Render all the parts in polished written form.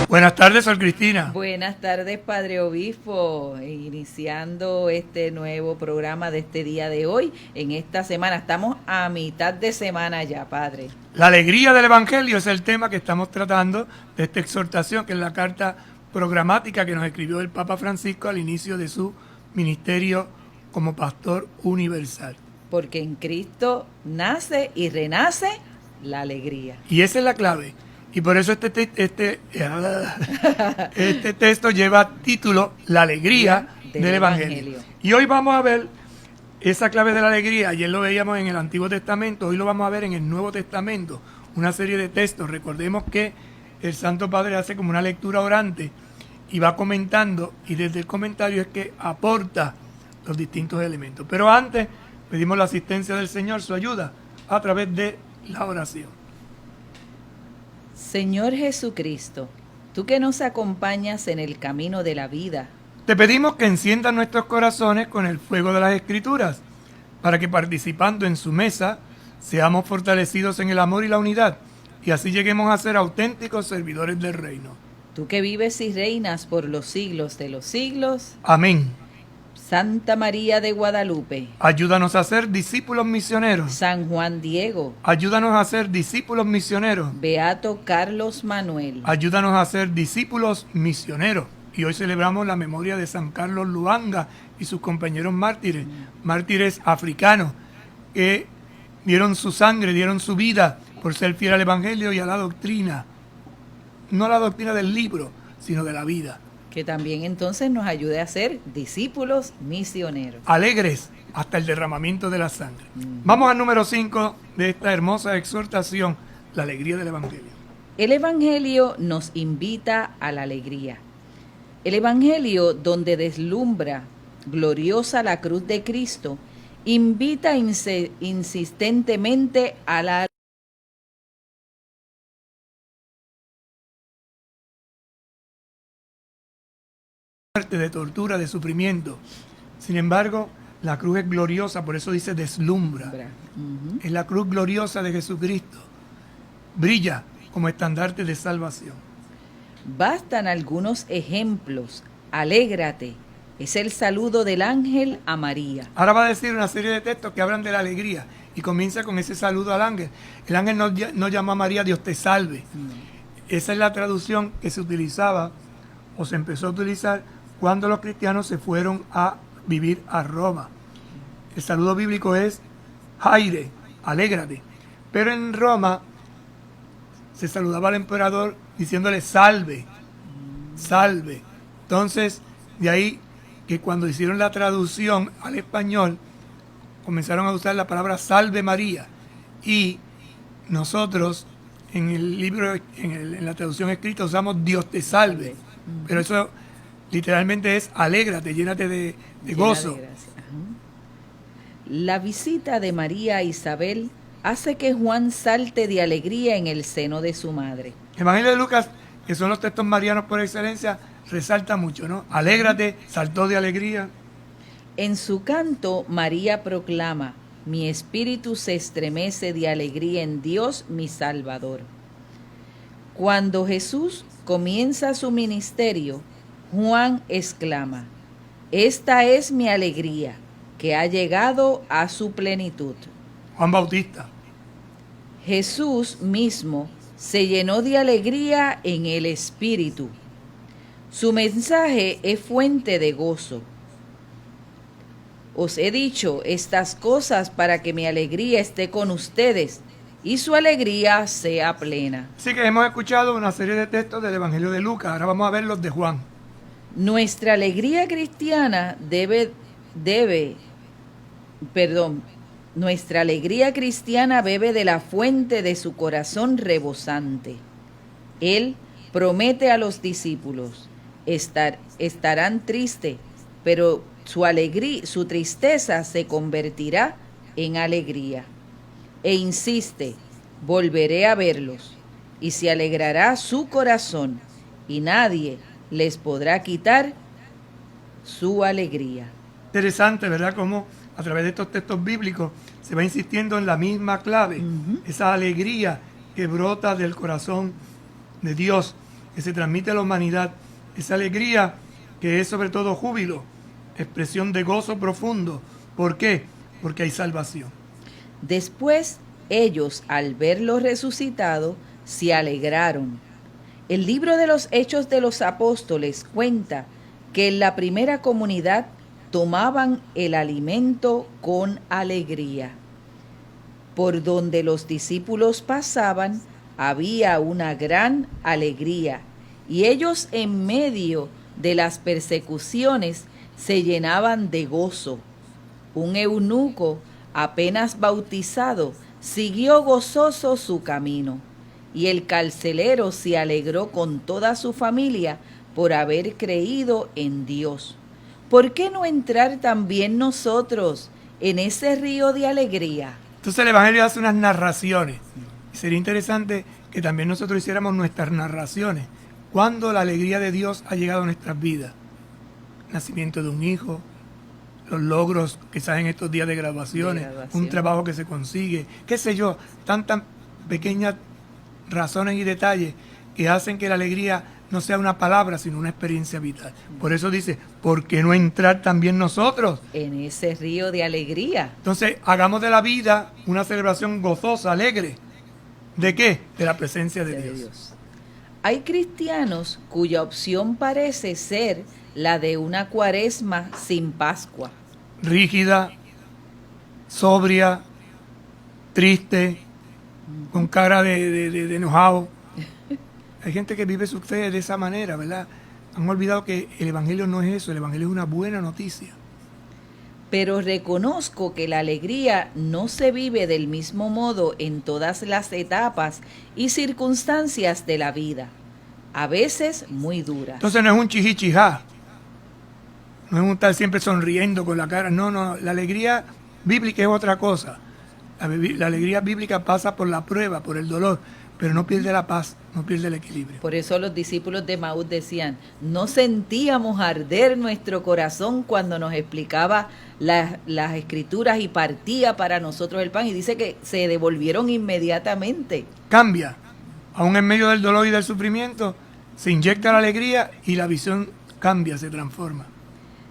Buenas tardes, Sor Cristina. Buenas tardes, Padre Obispo, iniciando este nuevo programa de este día de hoy, en esta semana. Estamos a mitad de semana ya, Padre. La alegría del Evangelio es el tema que estamos tratando de esta exhortación, que es la carta programática que nos escribió el Papa Francisco al inicio de su ministerio como pastor universal. Porque en Cristo nace y renace la alegría. Y esa es la clave. Y por eso este texto lleva título La alegría del Evangelio. Y hoy vamos a ver esa clave de la alegría. Ayer lo veíamos en el Antiguo Testamento, hoy lo vamos a ver en el Nuevo Testamento. Una serie de textos. Recordemos que el Santo Padre hace como una lectura orante y va comentando, y desde el comentario es que aporta los distintos elementos. Pero antes pedimos la asistencia del Señor, su ayuda, a través de la oración. Señor Jesucristo, tú que nos acompañas en el camino de la vida, te pedimos que enciendas nuestros corazones con el fuego de las Escrituras, para que participando en su mesa seamos fortalecidos en el amor y la unidad, y así lleguemos a ser auténticos servidores del reino. Tú que vives y reinas por los siglos de los siglos. Amén. Santa María de Guadalupe, ayúdanos a ser discípulos misioneros. San Juan Diego, ayúdanos a ser discípulos misioneros. Beato Carlos Manuel, ayúdanos a ser discípulos misioneros. Y hoy celebramos la memoria de San Carlos Luanga y sus compañeros mártires, mártires africanos, que dieron su sangre, dieron su vida por ser fiel al Evangelio y a la doctrina. No a la doctrina del libro, sino de la vida. Que también entonces nos ayude a ser discípulos misioneros. Alegres hasta el derramamiento de la sangre. Vamos al número 5 de esta hermosa exhortación, la alegría del Evangelio. El Evangelio nos invita a la alegría. El Evangelio, donde deslumbra gloriosa la cruz de Cristo, invita insistentemente a la de tortura, de sufrimiento. Sin embargo, la cruz es gloriosa, por eso dice deslumbra. Es la cruz gloriosa de Jesucristo. Brilla como estandarte de salvación. Bastan algunos ejemplos. Alégrate. Es el saludo del ángel a María. Ahora va a decir una serie de textos que hablan de la alegría y comienza con ese saludo al ángel. El ángel no llamó a María Dios te salve. Esa es la traducción que se utilizaba o se empezó a utilizar cuando los cristianos se fueron a vivir a Roma. El saludo bíblico es Jaire, alégrate. Pero en Roma se saludaba al emperador diciéndole salve, salve. Entonces, de ahí que cuando hicieron la traducción al español, comenzaron a usar la palabra salve María. Y nosotros, en el libro, en la traducción escrita, usamos Dios te salve. Pero eso literalmente es alégrate, llénate de gozo. De la visita de María a Isabel hace que Juan salte de alegría en el seno de su madre. El Evangelio de Lucas, que son los textos marianos por excelencia, resalta mucho, ¿no? Alégrate, saltó de alegría. En su canto, María proclama: mi espíritu se estremece de alegría en Dios mi Salvador. Cuando Jesús comienza su ministerio, Juan exclama: esta es mi alegría, que ha llegado a su plenitud. Juan Bautista. Jesús mismo se llenó de alegría en el Espíritu. Su mensaje es fuente de gozo. Os he dicho estas cosas para que mi alegría esté con ustedes y su alegría sea plena. Así que hemos escuchado una serie de textos del Evangelio de Lucas, ahora vamos a ver los de Juan. Nuestra alegría cristiana nuestra alegría cristiana bebe de la fuente de su corazón rebosante. Él promete a los discípulos: estarán tristes, pero su tristeza se convertirá en alegría. E insiste: volveré a verlos, y se alegrará su corazón, y nadie les podrá quitar su alegría. Interesante, ¿verdad? Cómo a través de estos textos bíblicos se va insistiendo en la misma clave, esa alegría que brota del corazón de Dios, que se transmite a la humanidad, esa alegría que es sobre todo júbilo, expresión de gozo profundo. ¿Por qué? Porque hay salvación. Después ellos, al verlo resucitado, se alegraron. El libro de los Hechos de los Apóstoles cuenta que en la primera comunidad tomaban el alimento con alegría. Por donde los discípulos pasaban, había una gran alegría, y ellos en medio de las persecuciones se llenaban de gozo. Un eunuco apenas bautizado siguió gozoso su camino, y el carcelero se alegró con toda su familia por haber creído en Dios. ¿Por qué no entrar también nosotros en ese río de alegría? Entonces el Evangelio hace unas narraciones. Sería interesante que también nosotros hiciéramos nuestras narraciones. Cuando la alegría de Dios ha llegado a nuestras vidas. Nacimiento de un hijo, los logros quizás en estos días de graduaciones, un trabajo que se consigue, qué sé yo, tantas pequeñas razones y detalles que hacen que la alegría no sea una palabra, sino una experiencia vital. Por eso dice, ¿por qué no entrar también nosotros en ese río de alegría? Entonces, hagamos de la vida una celebración gozosa, alegre. ¿De qué? De la presencia de Dios. Hay cristianos cuya opción parece ser la de una cuaresma sin Pascua. Rígida, sobria, triste, con cara de enojado. Hay gente que vive su fe de esa manera, ¿verdad? Han olvidado que el Evangelio no es eso, el Evangelio es una buena noticia. Pero reconozco que la alegría no se vive del mismo modo en todas las etapas y circunstancias de la vida, a veces muy duras. Entonces no es un chijichijá, no es un estar siempre sonriendo con la cara, no, la alegría bíblica es otra cosa. La alegría bíblica pasa por la prueba, por el dolor, pero no pierde la paz, no pierde el equilibrio. Por eso los discípulos de Maús decían, no sentíamos arder nuestro corazón cuando nos explicaba las escrituras y partía para nosotros el pan, y dice que se devolvieron inmediatamente. Cambia, aún en medio del dolor y del sufrimiento, se inyecta la alegría y la visión cambia, se transforma.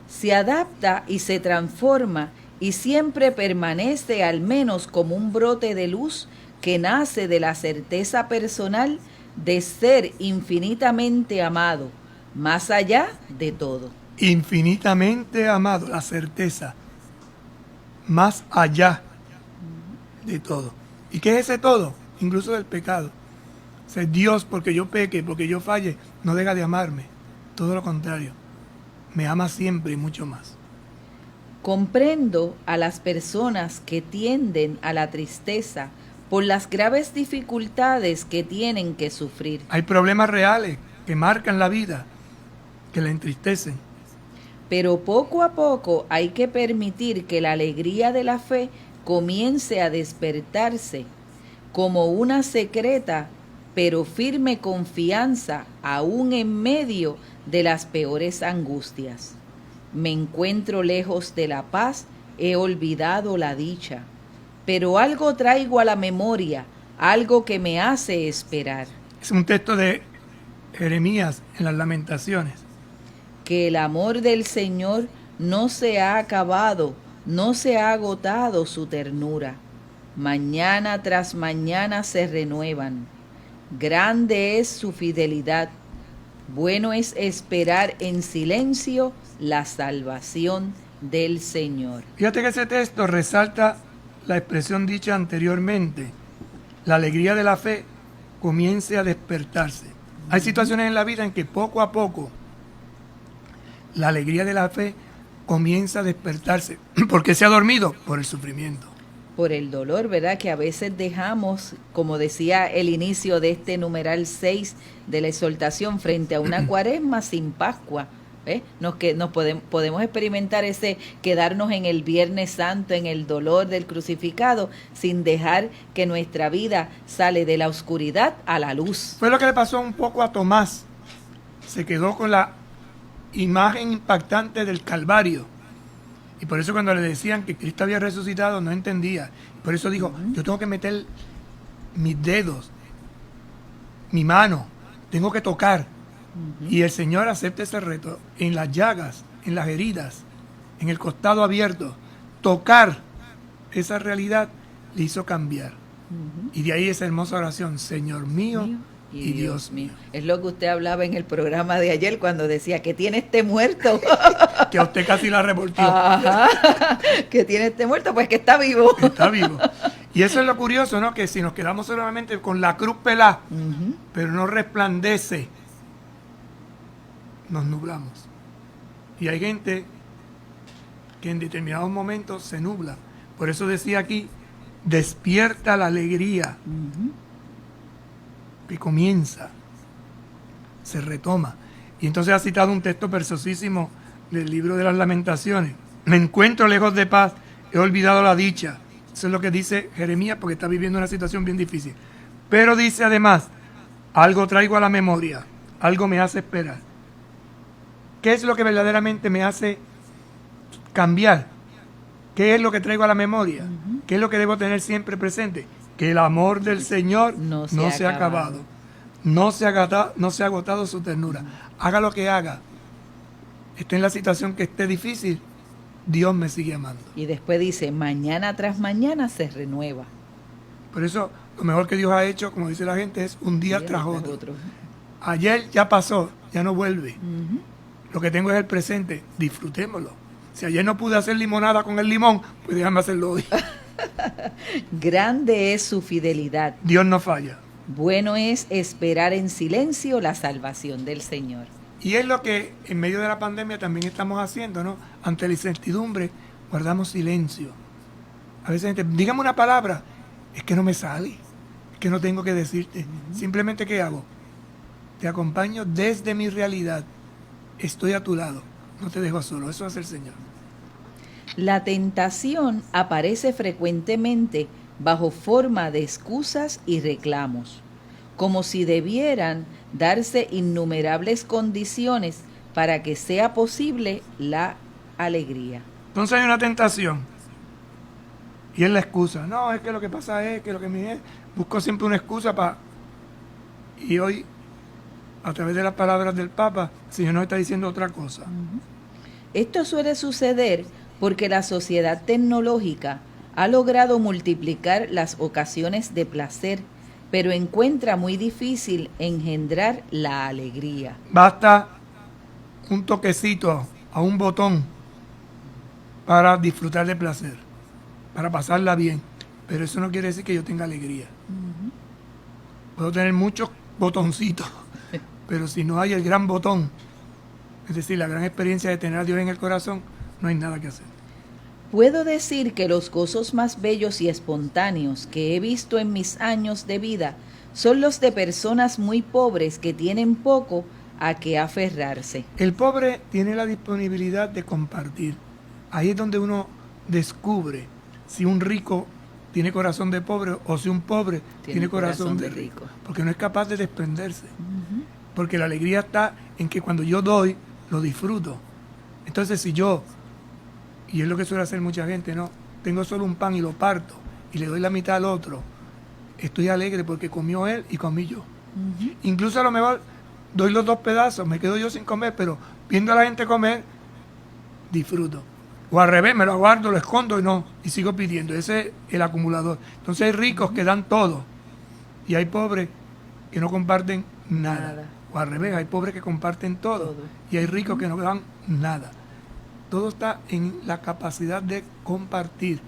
Se adapta y se transforma y siempre permanece al menos como un brote de luz que nace de la certeza personal de ser infinitamente amado, más allá de todo. Infinitamente amado, la certeza, más allá de todo. ¿Y qué es ese todo? Incluso del pecado. O sea, Dios, porque yo peque, porque yo falle, no deja de amarme. Todo lo contrario, me ama siempre y mucho más. Comprendo a las personas que tienden a la tristeza por las graves dificultades que tienen que sufrir. Hay problemas reales que marcan la vida, que la entristecen. Pero poco a poco hay que permitir que la alegría de la fe comience a despertarse como una secreta pero firme confianza aún en medio de las peores angustias. Me encuentro lejos de la paz, he olvidado la dicha, pero algo traigo a la memoria, algo que me hace esperar. Es un texto de Jeremías en las Lamentaciones. Que el amor del Señor no se ha acabado, no se ha agotado su ternura. Mañana tras mañana se renuevan. Grande es su fidelidad. Bueno es esperar en silencio la salvación del Señor. Fíjate que ese texto resalta la expresión dicha anteriormente. La alegría de la fe comience a despertarse. Hay situaciones en la vida en que poco a poco la alegría de la fe comienza a despertarse. ¿Por qué se ha dormido? Por el sufrimiento. Por el dolor, ¿verdad? Que a veces dejamos, como decía el inicio de este numeral 6 de la exhortación, frente a una cuaresma sin Pascua. Podemos experimentar ese quedarnos en el Viernes Santo, en el dolor del crucificado, sin dejar que nuestra vida sale de la oscuridad a la luz. Fue lo que le pasó un poco a Tomás. Se quedó con la imagen impactante del Calvario. Y por eso cuando le decían que Cristo había resucitado, no entendía. Por eso dijo, yo tengo que meter mis dedos, mi mano, tengo que tocar. Y el Señor acepta ese reto en las llagas, en las heridas, en el costado abierto. Tocar esa realidad le hizo cambiar. Y de ahí esa hermosa oración, Señor mío y Dios mío. Es lo que usted hablaba en el programa de ayer cuando decía que tiene este muerto. Que a usted casi la revoltió. Ajá. Que tiene este muerto, pues que está vivo. Está vivo. Y eso es lo curioso, ¿no? Que si nos quedamos solamente con la cruz pelada, pero no resplandece, nos nublamos. Y hay gente que en determinados momentos se nubla. Por eso decía aquí, despierta la alegría que comienza, se retoma. Y entonces ha citado un texto preciosísimo del libro de las Lamentaciones. Me encuentro lejos de paz, he olvidado la dicha. Eso es lo que dice Jeremías porque está viviendo una situación bien difícil. Pero dice además, algo traigo a la memoria, algo me hace esperar. ¿Qué es lo que verdaderamente me hace cambiar? ¿Qué es lo que traigo a la memoria? ¿Qué es lo que debo tener siempre presente? Que el amor del Señor no se ha acabado. No se ha agotado su ternura. Haga lo que haga. Esté en la situación que esté difícil, Dios me sigue amando. Y después dice, mañana tras mañana se renueva. Por eso, lo mejor que Dios ha hecho, como dice la gente, es un día tras otro. Ayer ya pasó, ya no vuelve. Lo que tengo es el presente, disfrutémoslo. Si ayer no pude hacer limonada con el limón, pues déjame hacerlo hoy. Grande es su fidelidad. Dios no falla. Bueno es esperar en silencio la salvación del Señor. Y es lo que en medio de la pandemia también estamos haciendo, ¿no? Ante la incertidumbre, guardamos silencio. A veces gente, dígame una palabra, es que no me sale, es que no tengo que decirte. Simplemente, ¿qué hago? Te acompaño desde mi realidad. Estoy a tu lado, no te dejo solo, eso hace el Señor. La tentación aparece frecuentemente bajo forma de excusas y reclamos, como si debieran darse innumerables condiciones para que sea posible la alegría. Entonces hay una tentación y es la excusa. No, es que lo que pasa es que lo que me es, busco siempre una excusa para... Y hoy, a través de las palabras del Papa, el Señor nos está diciendo otra cosa. Esto suele suceder porque la sociedad tecnológica ha logrado multiplicar las ocasiones de placer, pero encuentra muy difícil engendrar la alegría. Basta un toquecito a un botón para disfrutar de placer, para pasarla bien, pero eso no quiere decir que yo tenga alegría. Puedo tener muchos botoncitos, pero si no hay el gran botón, es decir, la gran experiencia de tener a Dios en el corazón, no hay nada que hacer. Puedo decir que los gozos más bellos y espontáneos que he visto en mis años de vida son los de personas muy pobres que tienen poco a que aferrarse. El pobre tiene la disponibilidad de compartir. Ahí es donde uno descubre si un rico tiene corazón de pobre o si un pobre tiene corazón de rico. Porque no es capaz de desprenderse. Porque la alegría está en que cuando yo doy, lo disfruto. Entonces si yo, y es lo que suele hacer mucha gente, ¿no? Tengo solo un pan y lo parto y le doy la mitad al otro, estoy alegre porque comió él y comí yo. Incluso a lo mejor doy los dos pedazos, me quedo yo sin comer, pero viendo a la gente comer, disfruto. O al revés, me lo aguardo, lo escondo y sigo pidiendo. Ese es el acumulador. Entonces hay ricos que dan todo y hay pobres que no comparten nada. O al revés, hay pobres que comparten todo. Y hay ricos que no dan nada. Todo está en la capacidad de compartir.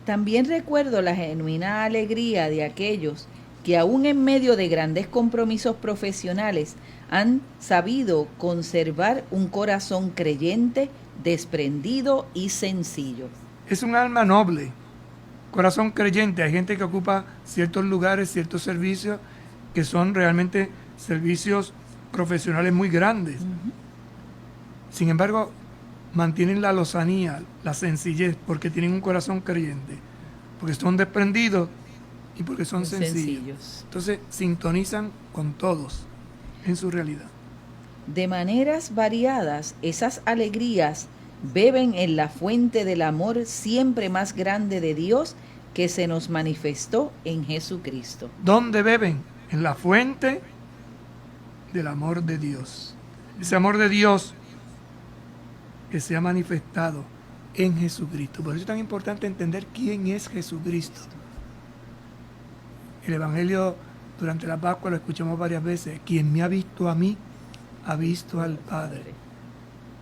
También recuerdo la genuina alegría de aquellos que aún en medio de grandes compromisos profesionales han sabido conservar un corazón creyente, desprendido y sencillo. Es un alma noble, corazón creyente. Hay gente que ocupa ciertos lugares, ciertos servicios que son realmente servicios profesionales muy grandes. Sin embargo, mantienen la lozanía, la sencillez, porque tienen un corazón creyente, porque son desprendidos y porque son sencillos. Entonces, sintonizan con todos en su realidad. De maneras variadas, esas alegrías beben en la fuente del amor siempre más grande de Dios que se nos manifestó en Jesucristo. ¿Dónde beben? En la fuente del amor de Dios. Ese amor de Dios que se ha manifestado en Jesucristo. Por eso es tan importante entender quién es Jesucristo. El Evangelio durante la Pascua lo escuchamos varias veces. Quien me ha visto a mí, ha visto al Padre.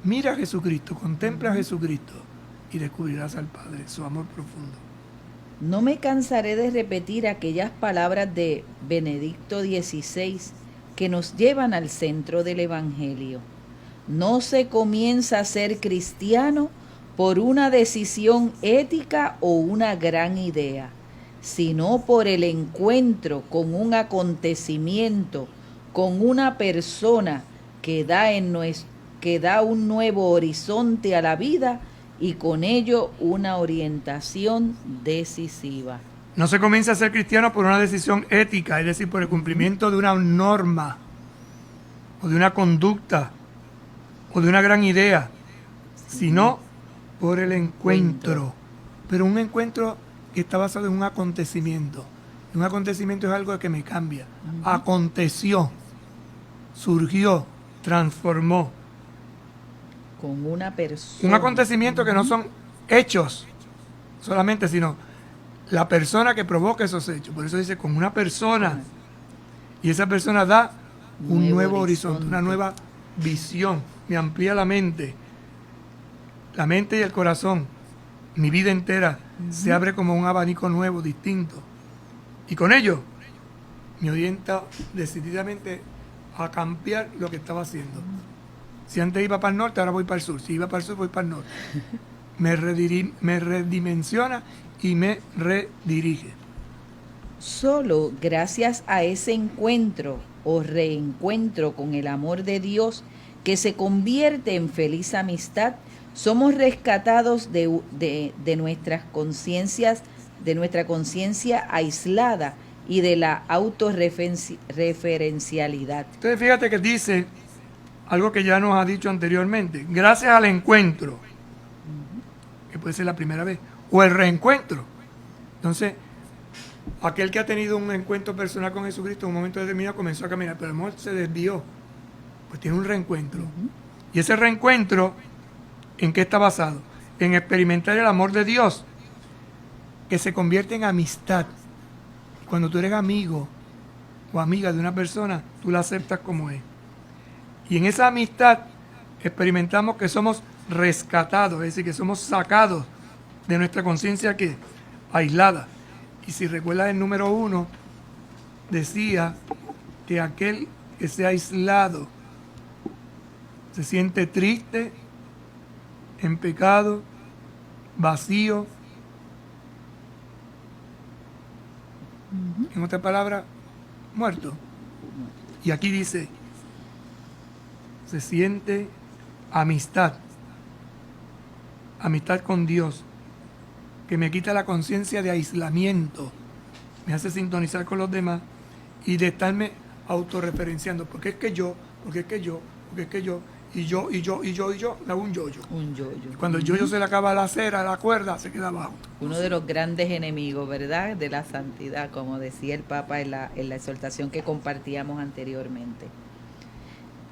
Mira a Jesucristo, contempla a Jesucristo y descubrirás al Padre, su amor profundo. No me cansaré de repetir aquellas palabras de Benedicto XVI que nos llevan al centro del Evangelio. No se comienza a ser cristiano por una decisión ética o una gran idea, sino por el encuentro con un acontecimiento, con una persona que da un nuevo horizonte a la vida y con ello una orientación decisiva. No se comienza a ser cristiano por una decisión ética, es decir, por el cumplimiento de una norma o de una conducta o de una gran idea, sino por el encuentro. Pero un encuentro que está basado en un acontecimiento. Un acontecimiento es algo que me cambia. Aconteció, surgió, transformó. Con una persona. Un acontecimiento que no son hechos solamente, sino la persona que provoca esos hechos. Por eso dice con una persona. Y esa persona da un nuevo horizonte, una nueva visión. Me amplía la mente y el corazón. Mi vida entera se abre como un abanico nuevo, distinto. Y con ello me orienta decididamente a cambiar lo que estaba haciendo. Si antes iba para el norte, ahora voy para el sur. Si iba para el sur, voy para el norte. Me redimensiona y me redirige. Solo gracias a ese encuentro o reencuentro con el amor de Dios que se convierte en feliz amistad, somos rescatados de nuestras conciencias, de nuestra conciencia aislada y de la autorreferencialidad. Entonces fíjate que dice algo que ya nos ha dicho anteriormente. Gracias al encuentro, que puede ser la primera vez, o el reencuentro. Entonces, aquel que ha tenido un encuentro personal con Jesucristo en un momento determinado comenzó a caminar, pero a lo mejor se desvió. Pues tiene un reencuentro. Y ese reencuentro, ¿en qué está basado? En experimentar el amor de Dios, que se convierte en amistad. Cuando tú eres amigo o amiga de una persona, tú la aceptas como es. Y en esa amistad experimentamos que somos rescatados, es decir, que somos sacados de nuestra conciencia que aislada. Y si recuerdas el número 1, decía que aquel que se ha aislado se siente triste, en pecado, vacío. En otras palabras, muerto. Y aquí dice, se siente amistad con Dios, que me quita la conciencia de aislamiento, me hace sintonizar con los demás y de estarme autorreferenciando, porque es que yo, y yo, me hago un yo-yo. Un yo-yo. Y cuando el yo-yo se le acaba la cera, la cuerda, se queda abajo. Uno de los grandes enemigos, ¿verdad?, de la santidad, como decía el Papa en la exhortación que compartíamos anteriormente.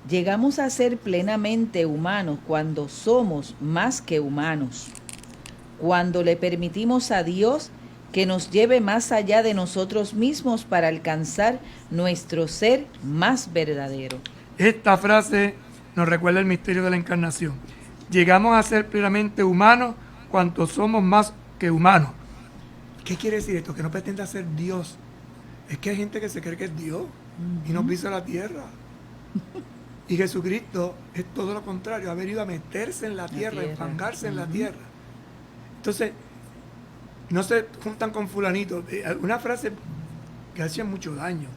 Llegamos a ser plenamente humanos cuando somos más que humanos, cuando le permitimos a Dios que nos lleve más allá de nosotros mismos para alcanzar nuestro ser más verdadero. Esta frase nos recuerda el misterio de la encarnación. Llegamos a ser plenamente humanos cuando somos más que humanos. ¿Qué quiere decir esto? Que no pretenda ser Dios. Es que hay gente que se cree que es Dios y no pisa la tierra. Y Jesucristo es todo lo contrario, ha venido a meterse en la tierra, enfangarse en la tierra. Entonces, no se juntan con fulanito. Una frase que hacía mucho daño.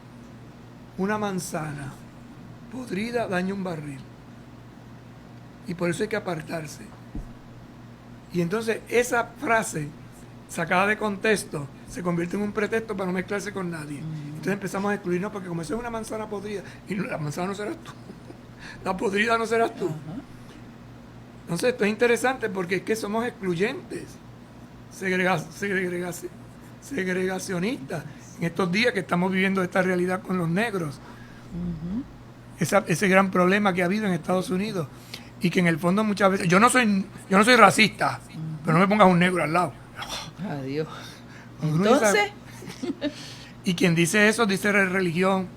Una manzana podrida daña un barril. Y por eso hay que apartarse. Y entonces esa frase, sacada de contexto, se convierte en un pretexto para no mezclarse con nadie. Entonces empezamos a excluirnos porque como eso es una manzana podrida, y la manzana no serás tú, la podrida no serás tú. Entonces esto es interesante porque es que somos excluyentes, segregacionistas, en estos días que estamos viviendo esta realidad con los negros. ese gran problema que ha habido en Estados Unidos y que en el fondo muchas veces, yo no soy racista, pero no me pongas un negro al lado. Adiós. Uno Entonces, y quien dice eso dice de religión,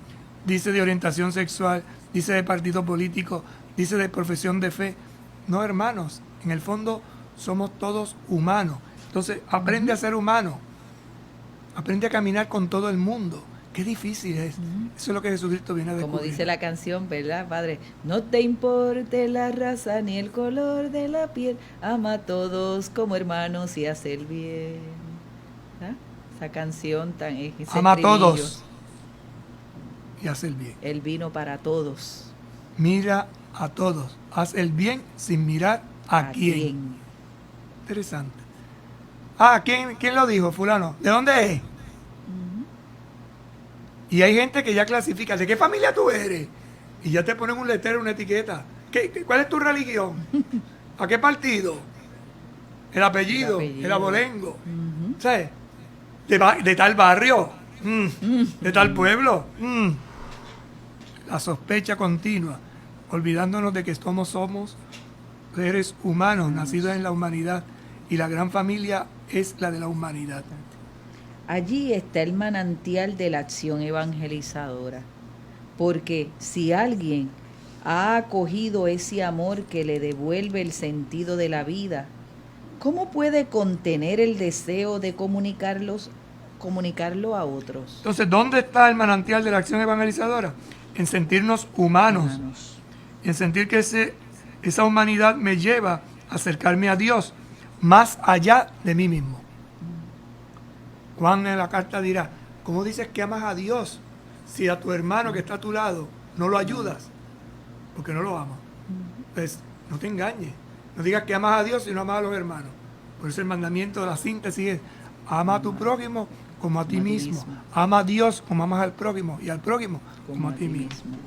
dice de orientación sexual, dice de partido político, dice de profesión de fe. No, hermanos, en el fondo somos todos humanos. Entonces, aprende a ser humano. Aprende a caminar con todo el mundo. Qué difícil es. Eso es lo que Jesucristo viene a descubrir. como dice la canción, ¿verdad, Padre? No te importe la raza ni el color de la piel, ama a todos como hermanos y haz el bien. ¿Ah? Esa canción tan... ese Ama a estribillo. todos y haz el bien. Él vino para todos. Mira a todos. Haz el bien sin mirar a quién. Interesante. ¿Quién lo dijo, fulano? ¿De dónde es? Y hay gente que ya clasifica, ¿de qué familia tú eres? Y ya te ponen un letrero, una etiqueta. ¿Cuál es tu religión? ¿A qué partido? El apellido, el abolengo. ¿Sabes? De tal barrio, de tal pueblo. La sospecha continua, olvidándonos de que somos seres humanos, nacidos en la humanidad. Y la gran familia es la de la humanidad. Allí está el manantial de la acción evangelizadora, porque si alguien ha acogido ese amor que le devuelve el sentido de la vida, ¿cómo puede contener el deseo de comunicarlo a otros? Entonces, ¿dónde está el manantial de la acción evangelizadora? En sentirnos humanos. En sentir que esa humanidad me lleva a acercarme a Dios más allá de mí mismo. Juan en la carta dirá, ¿cómo dices que amas a Dios si a tu hermano que está a tu lado no lo ayudas? Porque no lo amas. Pues no te engañes. No digas que amas a Dios si no amas a los hermanos. Por eso el mandamiento de la síntesis es, ama a tu prójimo como a ti mismo. Ama a Dios como amas al prójimo y al prójimo como a ti mismo.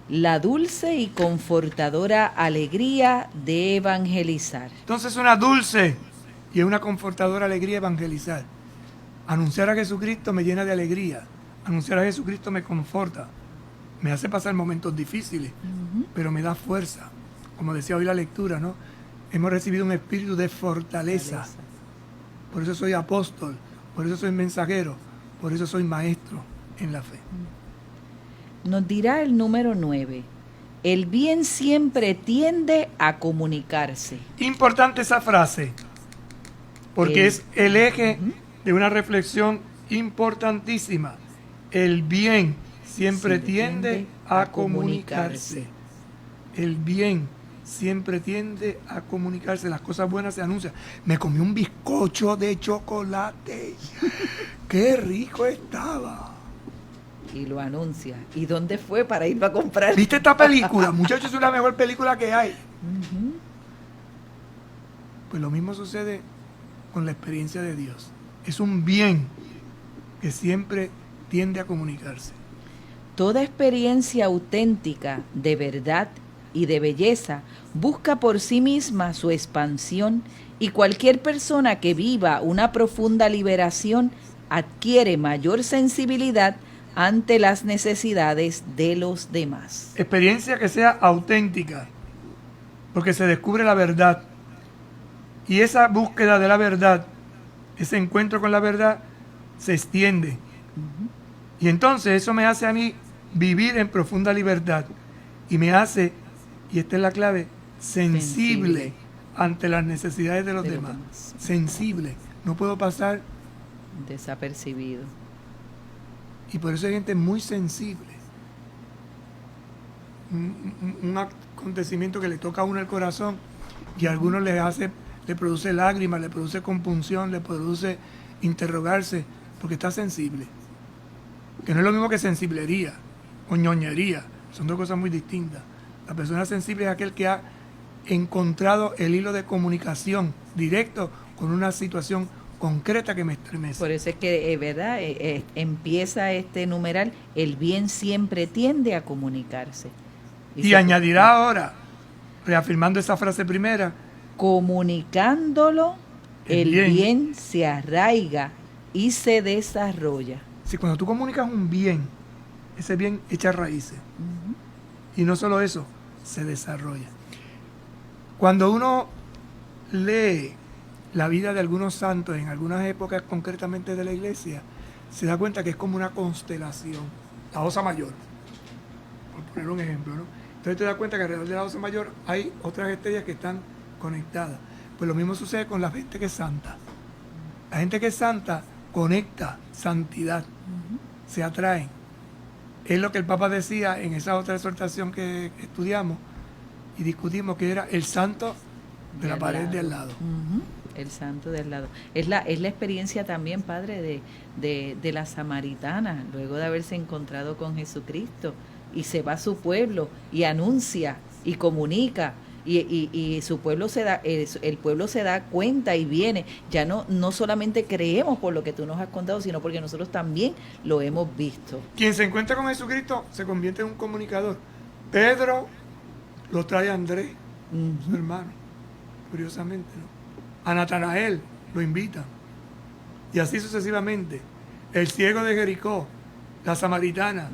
La dulce y confortadora alegría de evangelizar. Entonces una dulce y es una confortadora alegría evangelizar. Anunciar a Jesucristo me llena de alegría. Anunciar a Jesucristo me conforta. Me hace pasar momentos difíciles, pero me da fuerza. Como decía hoy la lectura, ¿no? Hemos recibido un espíritu de fortaleza. Por eso soy apóstol, por eso soy mensajero, por eso soy maestro en la fe. Nos dirá el número 9. El bien siempre tiende a comunicarse. Importante esa frase, porque es el eje de una reflexión importantísima. El bien siempre tiende a comunicarse. El bien siempre tiende a comunicarse. Las cosas buenas se anuncian. Me comí un bizcocho de chocolate. ¡Qué rico estaba! Y lo anuncia. ¿Y dónde fue para irlo a comprar? ¿Viste esta película? Muchachos, es la mejor película que hay. Pues lo mismo sucede con la experiencia de Dios. Es un bien que siempre tiende a comunicarse. Toda experiencia auténtica de verdad y de belleza busca por sí misma su expansión, y cualquier persona que viva una profunda liberación adquiere mayor sensibilidad ante las necesidades de los demás. Experiencia que sea auténtica, porque se descubre la verdad. Y esa búsqueda de la verdad, ese encuentro con la verdad, se extiende. Y entonces eso me hace a mí vivir en profunda libertad. Y me hace, y esta es la clave, sensible ante las necesidades de los demás. Sensible. No puedo pasar desapercibido. Y por eso hay gente muy sensible. Un acontecimiento que le toca a uno el corazón y a algunos le produce lágrimas, le produce compunción, le produce interrogarse, porque está sensible. Que no es lo mismo que sensiblería o ñoñería, son dos cosas muy distintas. La persona sensible es aquel que ha encontrado el hilo de comunicación directo con una situación concreta que me estremece. Por eso es que, ¿verdad? Empieza este numeral, el bien siempre tiende a comunicarse. Y añadirá ahora, reafirmando esa frase primera, comunicándolo, el bien se arraiga y se desarrolla. Si cuando tú comunicas un bien, ese bien echa raíces. Y no solo eso, se desarrolla. Cuando uno lee la vida de algunos santos en algunas épocas concretamente de la iglesia, se da cuenta que es como una constelación, la Osa Mayor, por poner un ejemplo, ¿no? Entonces te das cuenta que alrededor de la Osa Mayor hay otras estrellas que están conectadas. Pues lo mismo sucede con la gente que es santa. La gente que es santa conecta santidad, se atraen. Es lo que el Papa decía en esa otra exhortación que estudiamos y discutimos, que era el santo de la pared de al lado. El santo de al lado. Es la experiencia también, Padre, de la samaritana, luego de haberse encontrado con Jesucristo, y se va a su pueblo y anuncia y comunica, y su pueblo el pueblo se da cuenta y viene. Ya no solamente creemos por lo que tú nos has contado, sino porque nosotros también lo hemos visto. Quien se encuentra con Jesucristo se convierte en un comunicador. Pedro lo trae a Andrés, su hermano, curiosamente, ¿no? A Natanael lo invita. Y así sucesivamente. El ciego de Jericó, la samaritana.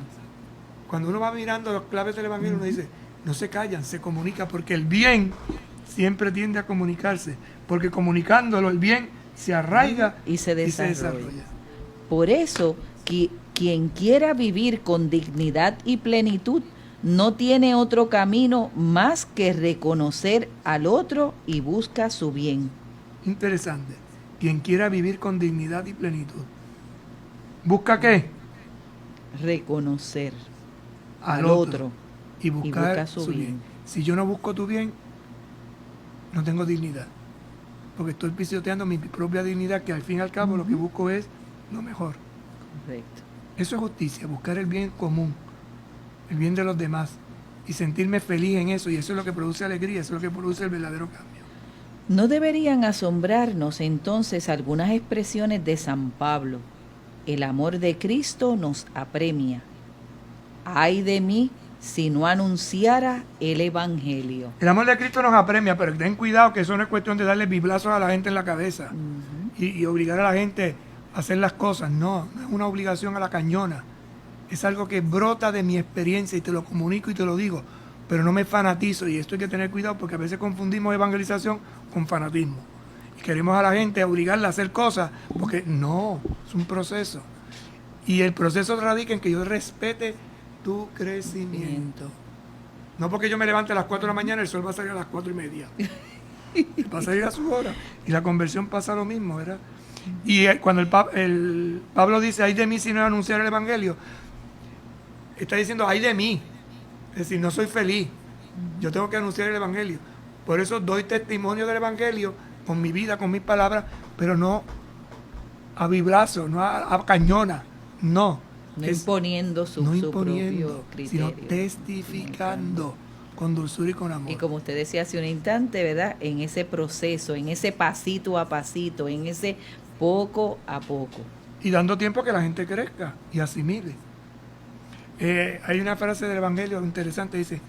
Cuando uno va mirando las claves del Evangelio, uno dice, no se callan, se comunica, porque el bien siempre tiende a comunicarse, porque comunicándolo el bien se arraiga y se desarrolla. Por eso, quien quiera vivir con dignidad y plenitud, no tiene otro camino más que reconocer al otro y busca su bien. Interesante. Quien quiera vivir con dignidad y plenitud. ¿Busca qué? Reconocer al otro y buscar su bien. Si yo no busco tu bien, no tengo dignidad. Porque estoy pisoteando mi propia dignidad, que al fin y al cabo lo que busco es lo mejor. Correcto. Eso es justicia, buscar el bien común, el bien de los demás, y sentirme feliz en eso, y eso es lo que produce alegría, eso es lo que produce el verdadero cambio. ¿No deberían asombrarnos entonces algunas expresiones de San Pablo? El amor de Cristo nos apremia. Ay de mí si no anunciara el Evangelio. El amor de Cristo nos apremia, pero ten cuidado que eso no es cuestión de darle biblazos a la gente en la cabeza y obligar a la gente a hacer las cosas. No es una obligación a la cañona. Es algo que brota de mi experiencia y te lo comunico y te lo digo, pero no me fanatizo, y esto hay que tener cuidado porque a veces confundimos evangelización con fanatismo. Y queremos a la gente obligarla a hacer cosas, porque no, es un proceso. Y el proceso radica en que yo respete tu crecimiento. No porque yo me levante a las 4 de la mañana, el sol va a salir a las 4:30. Va a salir a su hora. Y la conversión pasa lo mismo, ¿verdad? Y cuando el Pablo dice, ay de mí si no anunciar el Evangelio, está diciendo, ay de mí. Es decir, no soy feliz. Yo tengo que anunciar el Evangelio. Por eso doy testimonio del Evangelio con mi vida, con mis palabras, pero no a bibrazo, no a cañona. No imponiendo su propio criterio, sino testificando con dulzura y con amor. Y como usted decía hace un instante, ¿verdad? En ese proceso, en ese pasito a pasito, en ese poco a poco. Y dando tiempo a que la gente crezca y asimile. Hay una frase del Evangelio interesante, dice,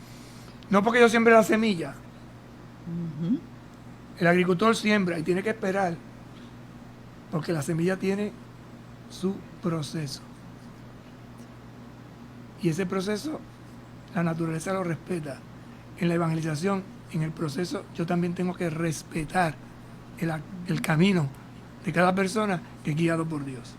no porque yo siembre la semilla, el agricultor siembra y tiene que esperar, porque la semilla tiene su proceso. Y ese proceso, la naturaleza lo respeta. En la evangelización, en el proceso, yo también tengo que respetar el camino de cada persona que es guiado por Dios.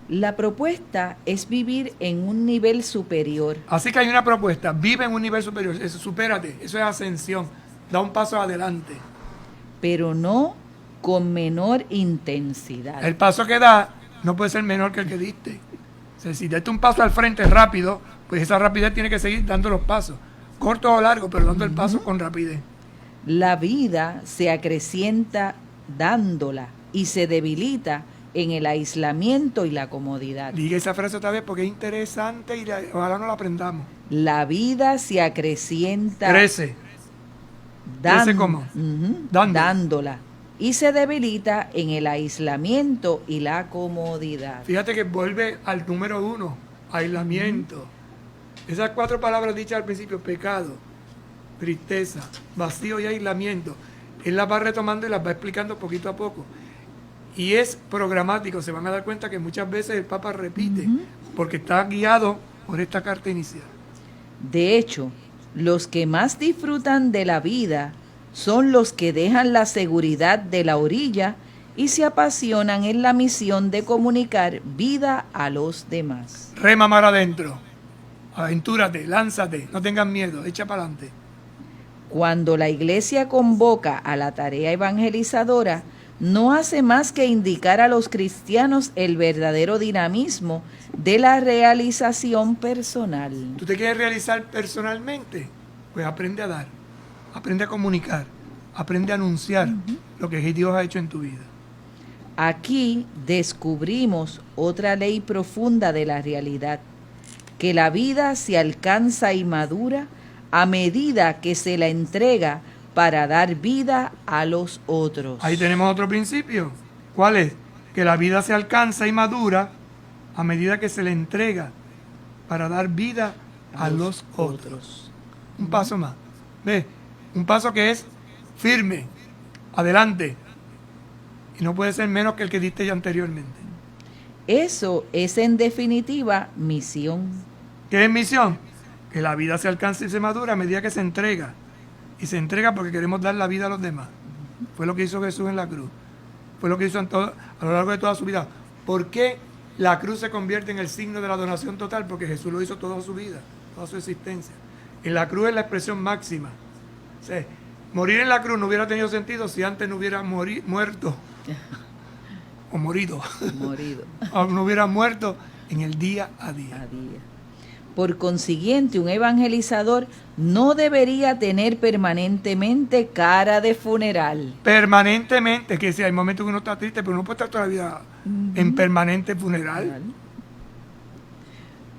La propuesta es vivir en un nivel superior. Así que hay una propuesta, vive en un nivel superior, eso, supérate, eso es ascensión, da un paso adelante. Pero no con menor intensidad. El paso que da no puede ser menor que el que diste. O sea, si diste un paso al frente rápido, pues esa rapidez tiene que seguir dando los pasos, corto o largo, pero dando el paso con rapidez. La vida se acrecienta dándola y se debilita en el aislamiento y la comodidad. Diga esa frase otra vez porque es interesante y ojalá no la aprendamos. La vida se acrecienta. Crece. ¿Crece cómo? Dándola. Y se debilita en el aislamiento y la comodidad. Fíjate que vuelve al número 1, aislamiento. Esas 4 palabras dichas al principio, pecado, tristeza, vacío y aislamiento, él las va retomando y las va explicando poquito a poco. Y es programático, se van a dar cuenta que muchas veces el Papa repite, porque está guiado por esta carta inicial. De hecho, los que más disfrutan de la vida son los que dejan la seguridad de la orilla y se apasionan en la misión de comunicar vida a los demás. Rema mar adentro, aventúrate, lánzate, no tengas miedo, echa para adelante. Cuando la iglesia convoca a la tarea evangelizadora, no hace más que indicar a los cristianos el verdadero dinamismo de la realización personal. ¿Tú te quieres realizar personalmente? Pues aprende a dar, aprende a comunicar, aprende a anunciar lo que Dios ha hecho en tu vida. Aquí descubrimos otra ley profunda de la realidad, que la vida se alcanza y madura a medida que se la entrega para dar vida a los otros. Ahí tenemos otro principio. ¿Cuál es? Que la vida se alcanza y madura a medida que se le entrega para dar vida a los otros. Un paso más. ¿Ves? Un paso que es firme, adelante. Y no puede ser menos que el que diste ya anteriormente. Eso es en definitiva misión. ¿Qué es misión? Que la vida se alcanza y se madura a medida que se entrega. Y se entrega porque queremos dar la vida a los demás. Fue lo que hizo Jesús en la cruz. Fue lo que hizo a lo largo de toda su vida. ¿Por qué la cruz se convierte en el signo de la donación total? Porque Jesús lo hizo toda su vida, toda su existencia. En la cruz es la expresión máxima. O sea, morir en la cruz no hubiera tenido sentido si antes no hubiera muerto o morido. O no hubiera muerto en el día a día. Por consiguiente, un evangelizador no debería tener permanentemente cara de funeral. Permanentemente, que si hay momentos que uno está triste, pero uno puede estar toda la vida en permanente funeral.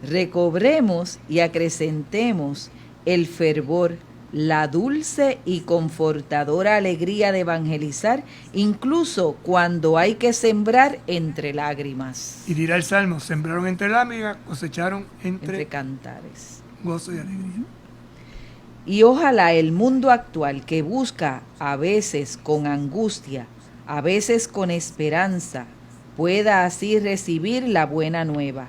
Recobremos y acrecentemos el fervor, la dulce y confortadora alegría de evangelizar, incluso cuando hay que sembrar entre lágrimas. Y dirá el Salmo, sembraron entre lágrimas, cosecharon entre cantares. Gozo y alegría. Y ojalá el mundo actual, que busca a veces con angustia, a veces con esperanza, pueda así recibir la buena nueva,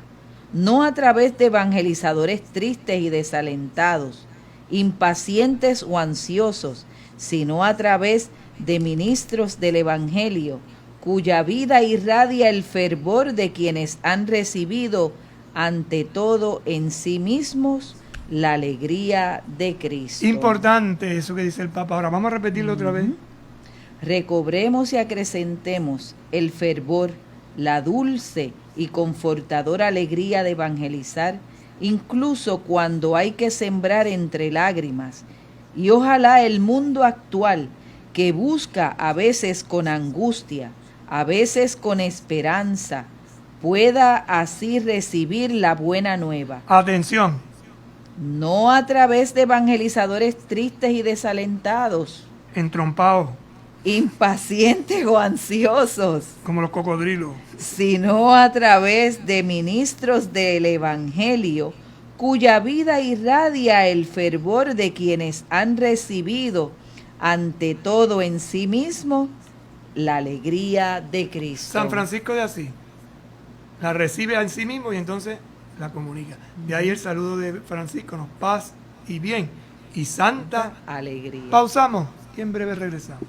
no a través de evangelizadores tristes y desalentados, impacientes o ansiosos, sino a través de ministros del Evangelio, cuya vida irradia el fervor de quienes han recibido ante todo en sí mismos la alegría de Cristo. Importante eso que dice el Papa. Ahora vamos a repetirlo otra vez. Recobremos y acrecentemos el fervor, la dulce y confortadora alegría de evangelizar, incluso cuando hay que sembrar entre lágrimas, y ojalá el mundo actual, que busca a veces con angustia, a veces con esperanza, pueda así recibir la buena nueva. Atención. No a través de evangelizadores tristes y desalentados, Entrompados, impacientes o ansiosos, como los cocodrilos, sino a través de ministros del Evangelio, cuya vida irradia el fervor de quienes han recibido ante todo en sí mismo la alegría de Cristo. San Francisco de Asís la recibe en sí mismo y entonces la comunica. De ahí el saludo de Francisco, nos paz y bien y santa alegría. Pausamos y en breve regresamos.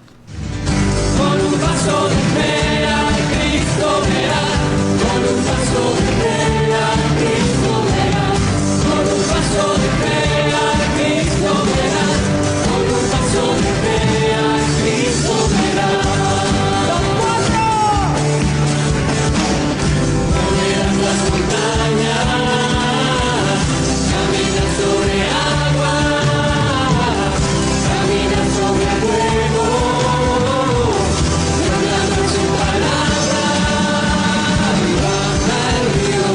Con un paso de fe a Cristo verás, con un paso de fe a Cristo verás, con un paso de fe a Cristo verás, con un paso de fe a Cristo verás. ¡Los cuatro! Moverás las montañas, caminas sobre agua, caminas sobre fuego. Su palabra y baja el río.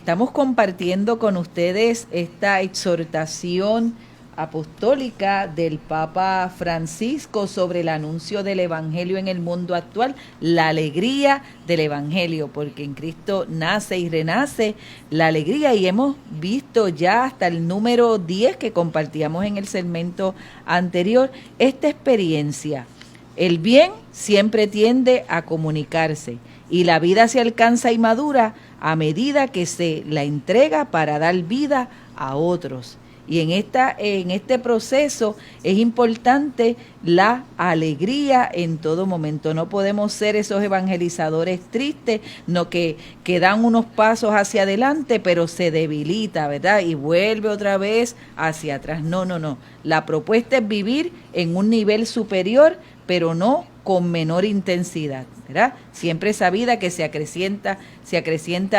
estamos compartiendo con ustedes esta exhortación apostólica del Papa Francisco sobre el anuncio del Evangelio en el mundo actual, la alegría del Evangelio, porque en Cristo nace y renace la alegría, y hemos visto ya hasta el número 10 que compartíamos en el segmento anterior, esta experiencia. El bien siempre tiende a comunicarse y la vida se alcanza y madura a medida que se la entrega para dar vida a otros. Y en este proceso es importante la alegría en todo momento. No podemos ser esos evangelizadores tristes, no que dan unos pasos hacia adelante, pero se debilita, ¿verdad? Y vuelve otra vez hacia atrás. No. La propuesta es vivir en un nivel superior, pero no con menor intensidad, ¿verdad? Siempre esa vida que se acrecienta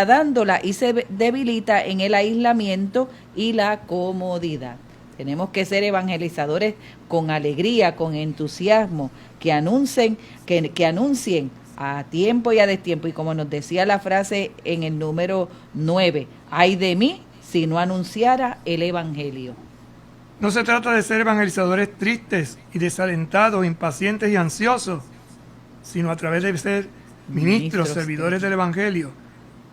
dándola y se debilita en el aislamiento y la comodidad. Tenemos que ser evangelizadores con alegría, con entusiasmo, que anuncien a tiempo y a destiempo. Y como nos decía la frase en el número 9, ay de mí si no anunciara el Evangelio. No se trata de ser evangelizadores tristes y desalentados, impacientes y ansiosos, sino a través de ser ministros, servidores del Evangelio,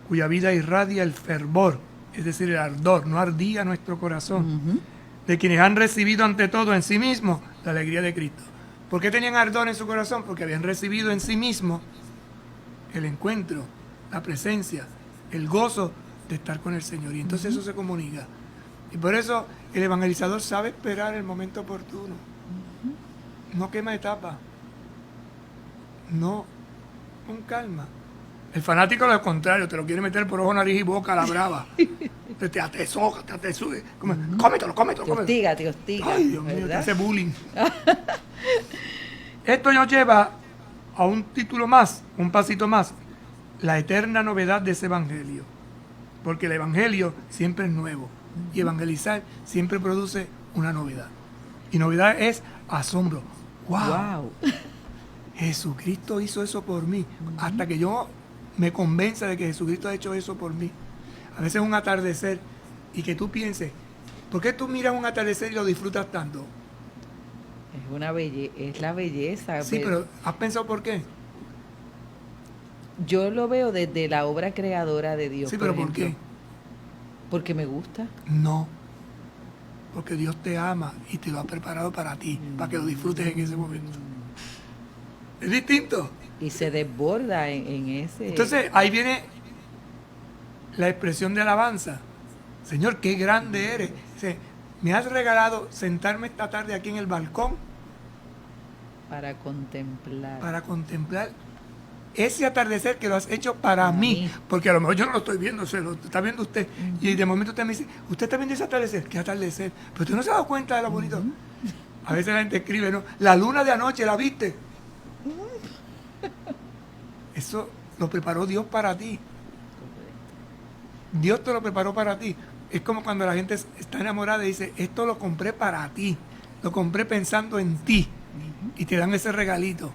cuya vida irradia el fervor, es decir, el ardor, no ardía nuestro corazón, de quienes han recibido ante todo en sí mismos la alegría de Cristo. ¿Por qué tenían ardor en su corazón? Porque habían recibido en sí mismos el encuentro, la presencia, el gozo de estar con el Señor. Y entonces eso se comunica. Y por eso el evangelizador sabe esperar el momento oportuno. No quema etapa. No, con calma. El fanático lo contrario, te lo quiere meter por ojo, nariz y boca a la brava. te atesoja, te sube. Cómetelo. Te hostiga. Ay, Dios mío, te ¿verdad? hace bullying. Esto nos lleva a un título más, un pasito más. La eterna novedad de ese evangelio. Porque el evangelio siempre es nuevo. Y evangelizar siempre produce una novedad. Y novedad es asombro. ¡Wow! Jesucristo hizo eso por mí. Hasta que yo me convenza de que Jesucristo ha hecho eso por mí. A veces un atardecer y que tú pienses, ¿por qué tú miras un atardecer y lo disfrutas tanto? Es la belleza. Sí, pero ¿has pensado por qué? Yo lo veo desde la obra creadora de Dios. Sí, pero ¿por qué? Porque me gusta. No, porque Dios te ama y te lo ha preparado para ti, para que lo disfrutes en ese momento. Es distinto. Y se desborda en ese... Entonces, ahí viene la expresión de alabanza. Señor, qué grande eres. Me has regalado sentarme esta tarde aquí en el balcón para contemplar ese atardecer que lo has hecho para mí, porque a lo mejor yo no lo estoy viendo, se lo está viendo usted, y de momento usted me dice, ¿usted está viendo ese atardecer? ¿Qué atardecer? Pero usted no se ha dado cuenta de lo bonito. A veces la gente escribe, ¿no? La luna de anoche, ¿la viste? Eso lo preparó Dios para ti. Dios te lo preparó para ti. Es como cuando la gente está enamorada y dice, esto lo compré para ti, lo compré pensando en ti, y te dan ese regalito.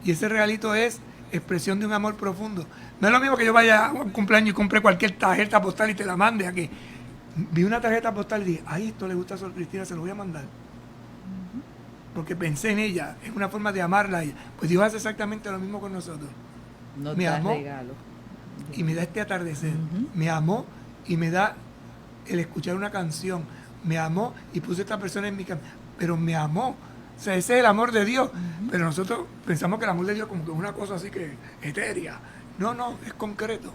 Y ese regalito es expresión de un amor profundo. No es lo mismo que yo vaya a un cumpleaños y compre cualquier tarjeta postal y te la mande. A que vi una tarjeta postal y dije, ay, esto le gusta a Sor Cristina, se lo voy a mandar. Porque pensé en ella, es una forma de amarla a ella. Pues Dios hace exactamente lo mismo con nosotros. Me amó y me da este atardecer. Me amó y me da el escuchar una canción. Me amó y puso a esta persona en mi camino. Pero me amó. O sea, ese es el amor de Dios. Pero nosotros pensamos que el amor de Dios como que es una cosa así que etérea. No, es concreto.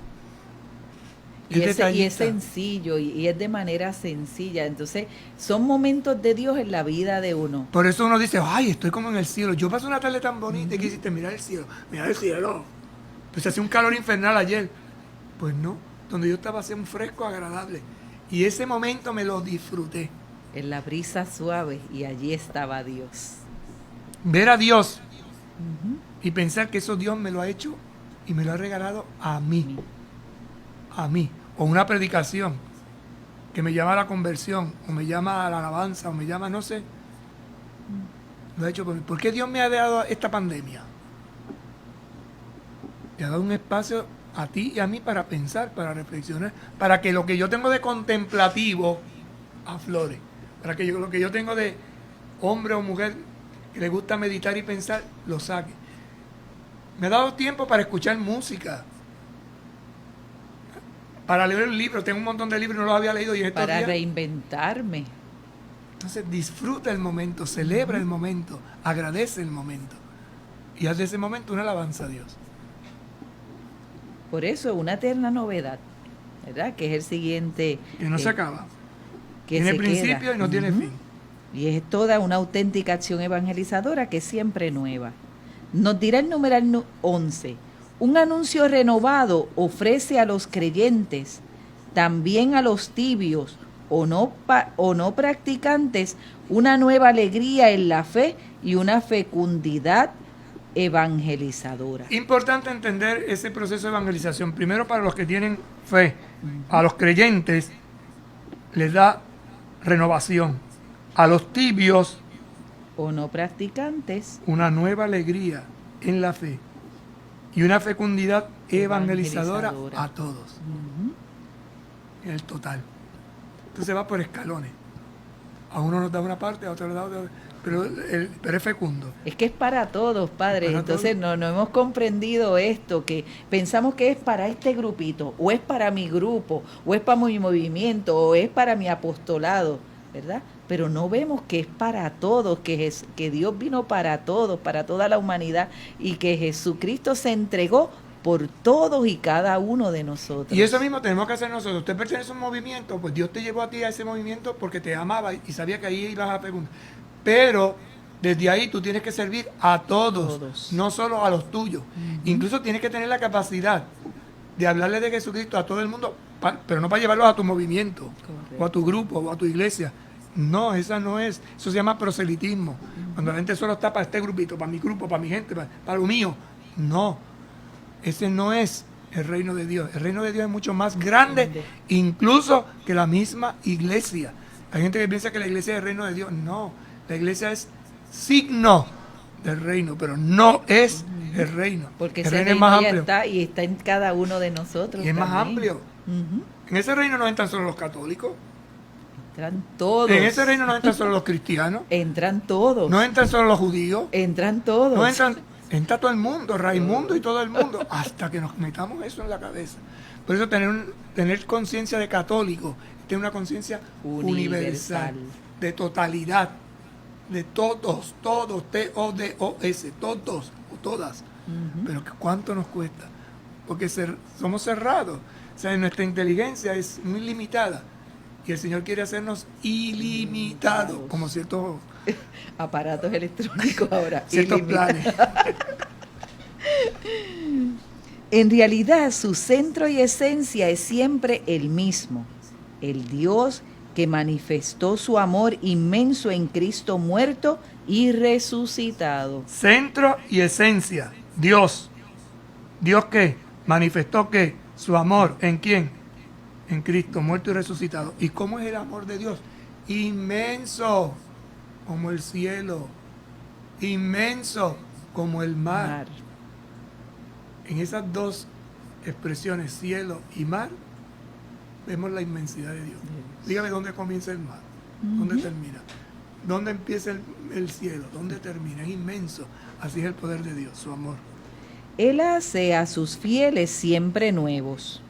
Y es sencillo, y es de manera sencilla. Entonces, son momentos de Dios en la vida de uno. Por eso uno dice, ay, estoy como en el cielo. Yo pasé una tarde tan bonita y que hiciste, mirar el cielo. Pues hacía un calor infernal ayer. Pues no, donde yo estaba hacía un fresco agradable. Y ese momento me lo disfruté. En la brisa suave, y allí estaba Dios. Ver a Dios y pensar que eso Dios me lo ha hecho y me lo ha regalado a mí. A mí. O una predicación que me llama a la conversión, o me llama a la alabanza, o me llama, no sé. Lo ha hecho por mí. ¿Por qué Dios me ha dado esta pandemia? Me ha dado un espacio a ti y a mí para pensar, para reflexionar, para que lo que yo tengo de contemplativo aflore, para que lo que yo tengo de hombre o mujer que le gusta meditar y pensar, lo saque. Me he dado tiempo para escuchar música, para leer un libro. Tengo un montón de libros, no los había leído y estos Para días. reinventarme. Entonces disfruta el momento, celebra el momento, agradece el momento y haz de ese momento una alabanza a Dios. Por eso, una eterna novedad, ¿verdad? Que es el siguiente. Que no se acaba. Que Tiene se principio queda. y no tiene fin. Y es toda una auténtica acción evangelizadora que es siempre nueva. Nos dirá el numeral 11. Un anuncio renovado ofrece a los creyentes, también a los tibios o no practicantes, una nueva alegría en la fe y una fecundidad evangelizadora. Importante entender ese proceso de evangelización. Primero, para los que tienen fe, a los creyentes les da renovación. A los tibios, O no practicantes, una nueva alegría en la fe y una fecundidad evangelizadora a todos. En el total. Entonces va por escalones. A uno nos da una parte, a otro le da otra, pero es fecundo. es que es para todos, padre. Para Entonces no hemos comprendido esto, que pensamos que es para este grupito, o es para mi grupo, o es para mi movimiento, o es para mi apostolado, ¿verdad? Pero no vemos que es para todos, que Dios vino para todos, para toda la humanidad, y que Jesucristo se entregó por todos y cada uno de nosotros. Y eso mismo tenemos que hacer nosotros. Usted pertenece a un movimiento, pues Dios te llevó a ti a ese movimiento porque te amaba y sabía que ahí ibas a preguntar. Pero desde ahí tú tienes que servir a todos. No solo a los tuyos. Incluso tienes que tener la capacidad de hablarle de Jesucristo a todo el mundo, pero no para llevarlos a tu movimiento, o a tu grupo, o a tu iglesia. No, esa no es. Eso se llama proselitismo. Cuando la gente solo está para este grupito, para mi grupo, para mi gente, para lo mío. No, ese no es el reino de Dios. El reino de Dios es mucho más grande, incluso que la misma iglesia. Hay gente que piensa que la iglesia es el reino de Dios. No, la iglesia es signo del reino, pero no es el reino. Porque el ese reino es reino más ya amplio. está y está en cada uno de nosotros. Y es más también. amplio. Ujú. En ese reino no entran solo los católicos. Entran todos. En ese reino no entran solo los cristianos. Entran todos. No entran solo los judíos. Entran todos. No entran, entra todo el mundo, Raimundo y todo el mundo, hasta que nos metamos eso en la cabeza. Por eso tener conciencia de católico, tener una conciencia universal, de totalidad, de todos, T-O-D-O-S, todos o todas. Pero ¿cuánto nos cuesta? Porque somos cerrados. O sea, nuestra inteligencia es muy limitada. Y el Señor quiere hacernos ilimitados, como ciertos aparatos electrónicos ahora. ciertos planes. En realidad, su centro y esencia es siempre el mismo, el Dios que manifestó su amor inmenso en Cristo muerto y resucitado. Centro y esencia, Dios. ¿Dios qué? Manifestó qué? Su amor. ¿En quién? En Cristo, muerto y resucitado. ¿Y cómo es el amor de Dios? Inmenso como el cielo, inmenso como el mar. En esas dos expresiones, cielo y mar, vemos la inmensidad de Dios. Dígame dónde comienza el mar, dónde termina, dónde empieza el cielo, dónde termina. Es inmenso. Así es el poder de Dios, su amor. Él hace a sus fieles siempre nuevos.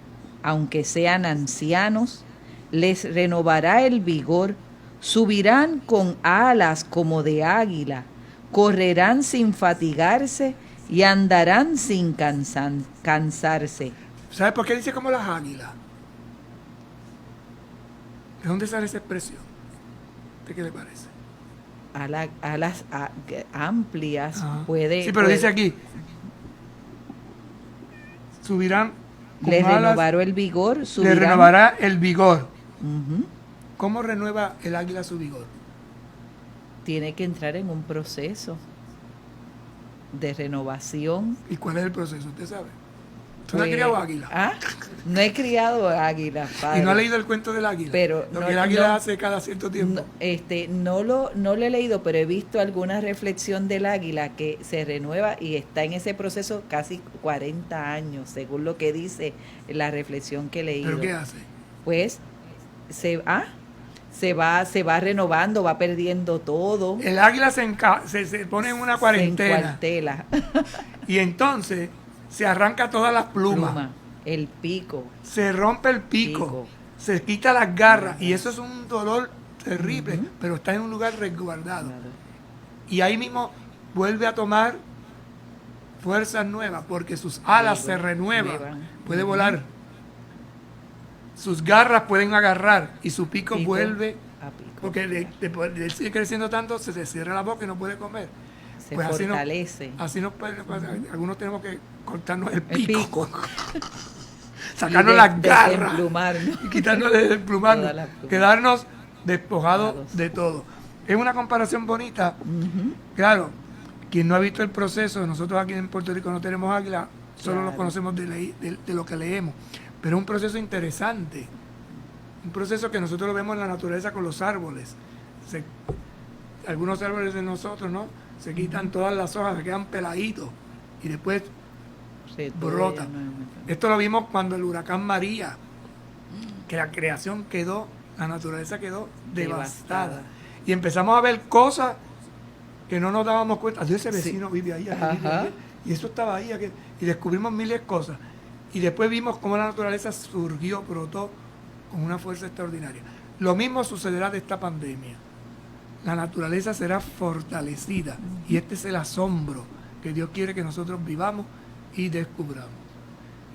Aunque sean ancianos, les renovará el vigor, subirán con alas como de águila, correrán sin fatigarse y andarán sin cansarse. ¿Sabe por qué dice como las águilas? ¿De dónde sale esa expresión? ¿De qué le parece? Alas amplias, Ajá. puede... Sí, pero dice aquí, subirán con les alas, renovará el vigor, le subirán... renovará el vigor. Ujú. ¿Cómo renueva el águila su vigor? Tiene que entrar en un proceso de renovación. ¿Y cuál es el proceso? ¿Usted sabe? ¿Usted no ha criado águila? ¿Ah? No he criado águilas, padre. Y no ha leído el cuento del águila. Pero lo no- que el águila no- hace cada cierto tiempo. No lo he leído, pero he visto alguna reflexión del águila que se renueva y está en ese proceso casi 40 años, según lo que dice la reflexión que he leído. ¿Pero qué hace? Pues se va renovando, va perdiendo todo. El águila se pone en una cuarentena. Se encuartela. Y entonces se arranca todas las plumas. Pluma, el pico. Se rompe el pico. Pico. Se quita las garras. Y eso es un dolor terrible. Pero está en un lugar resguardado. Claro. Y ahí mismo vuelve a tomar fuerzas nuevas. Porque sus alas se renuevan. Puede volar. Sus garras pueden agarrar. Y su pico vuelve. A pico. Porque de él sigue creciendo tanto, se le cierra la boca y no puede comer. Se Pues fortalece. Así nos puede pasar. Algunos tenemos que cortarnos el El pico. pico. Sacarnos Y las garras. desemplumarnos. Y quitarnos el plumarnos. Todas las plumas. Quedarnos despojados Despojados. de todo. Es una comparación bonita. Ujú. Claro, quien no ha visto el proceso, nosotros aquí en Puerto Rico no tenemos águila, solo Claro. lo conocemos de lo que leemos. Pero es un proceso interesante. Un proceso que nosotros lo vemos en la naturaleza con los árboles. Algunos árboles de nosotros, ¿no? Se quitan todas las hojas, se quedan peladitos y después Se brota. todavía no- Esto lo vimos cuando el huracán María, que la creación quedó, la naturaleza quedó devastada. Devastada. Y empezamos a ver cosas que no nos dábamos cuenta. Adiós, ese vecino vive ahí, aquel vive Ajá. ahí, y eso estaba ahí, y descubrimos miles de cosas. Y después vimos cómo la naturaleza surgió, brotó con una fuerza extraordinaria. Lo mismo sucederá de esta pandemia. La naturaleza será fortalecida y este es el asombro que Dios quiere que nosotros vivamos y descubramos.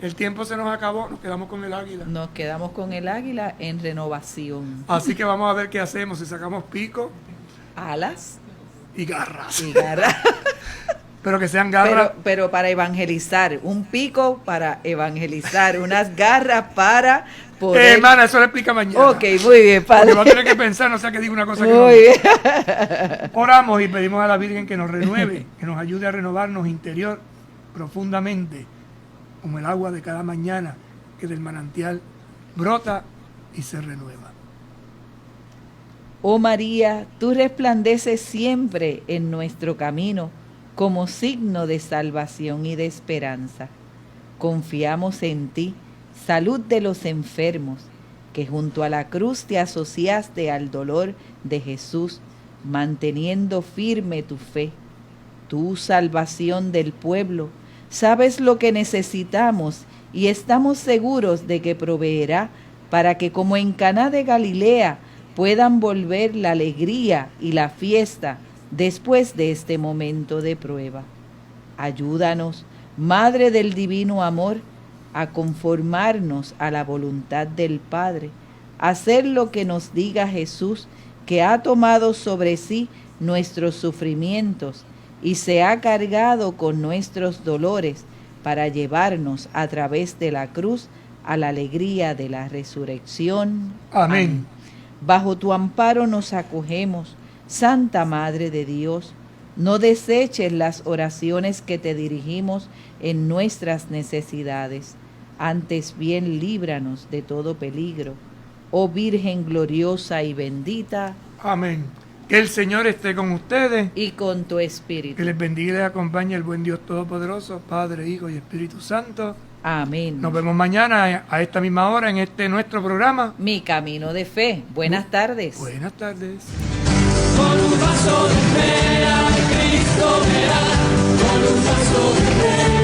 El tiempo se nos acabó, nos quedamos con el águila. Nos quedamos con el águila en renovación. Así que vamos a ver qué hacemos, si sacamos pico Alas y garras. y garras. Pero que sean garras. Pero para evangelizar, un pico para evangelizar, unas garras para poder... Hermana, eso lo explica mañana. Ok, muy bien, Porque padre. va a tener que pensar, no sea que diga una cosa que no. Muy bien. Oramos y pedimos a la Virgen que nos renueve, que nos ayude a renovarnos interior profundamente, como el agua de cada mañana que del manantial brota y se renueva. Oh María, tú resplandeces siempre en nuestro camino como signo de salvación y de esperanza. Confiamos en ti, salud de los enfermos, que junto a la cruz te asociaste al dolor de Jesús, manteniendo firme tu fe. Tú, salvación del pueblo, sabes lo que necesitamos y estamos seguros de que proveerá para que, como en Caná de Galilea, puedan volver la alegría y la fiesta después de este momento de prueba. Ayúdanos, Madre del Divino Amor, a conformarnos a la voluntad del Padre, a hacer lo que nos diga Jesús, que ha tomado sobre sí nuestros sufrimientos y se ha cargado con nuestros dolores para llevarnos a través de la cruz a la alegría de la resurrección. Amén. Bajo tu amparo nos acogemos, Santa Madre de Dios. No deseches las oraciones que te dirigimos en nuestras necesidades. Antes bien, líbranos de todo peligro. Oh Virgen gloriosa y bendita, Amén. Que el Señor esté con ustedes. y con tu espíritu. Que les bendiga y les acompañe el buen Dios Todopoderoso, Padre, Hijo y Espíritu Santo. Amén. Nos vemos mañana a esta misma hora en este nuestro programa. Mi camino de fe. Buenas tardes. Buenas tardes. Con un paso de fe a Cristo verás, con un paso de fe.